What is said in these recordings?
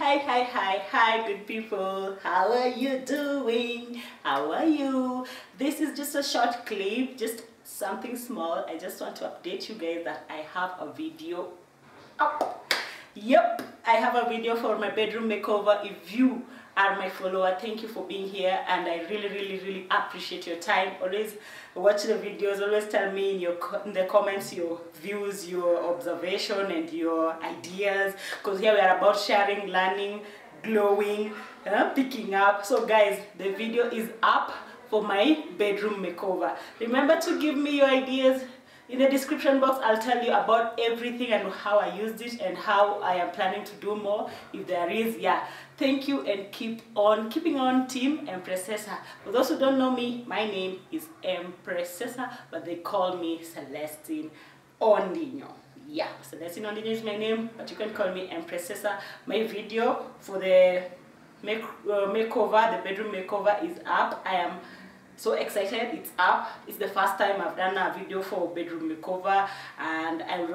Hi, good people. How are you doing? How are you? This is just a short clip, just something small. I just want to update you guys that I have a video up. Yep, I have a video for my bedroom makeover. If you are my follower, thank you for being here, and I really appreciate your time. Always watch the videos, always tell me in the comments your views, your observation and your ideas, because here we are about sharing, learning, glowing, picking up. So guys, the video is up for my bedroom makeover. Remember to give me your ideas. In the description box, I'll tell you about everything and how I used it and how I am planning to do more if there is. Yeah, thank you, and keeping on Team Empressessa. For those who don't know me, my name is Empressessa, but they call me Celestine Ondino. Yeah, Celestine Ondino is my name, but you can call me Empressessa. My video for the makeover, the bedroom makeover, is up. I am so excited, it's up. It's the first time I've done a video for bedroom makeover, and I'd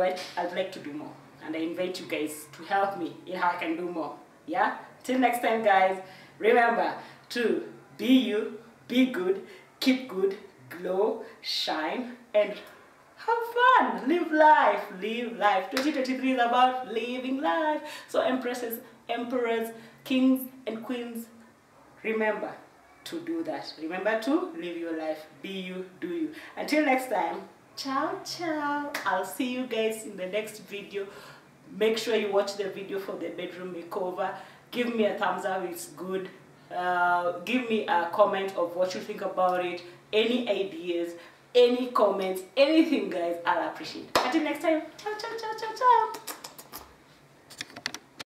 like to do more. And I invite you guys to help me in how I can do more. Yeah? Till next time, guys, remember to be you, be good, keep good, glow, shine, and have fun. Live life. Live life. 2023 is about living life. So empresses, emperors, kings, and queens, remember to do that. Remember to live your life. Be you, do you. Until next time, ciao. I'll see you guys in the next video. Make sure you watch the video for the bedroom makeover. Give me a thumbs up, it's good. Give me a comment of what you think about it. Any ideas, any comments, anything, guys, I'll appreciate. Until next time, ciao.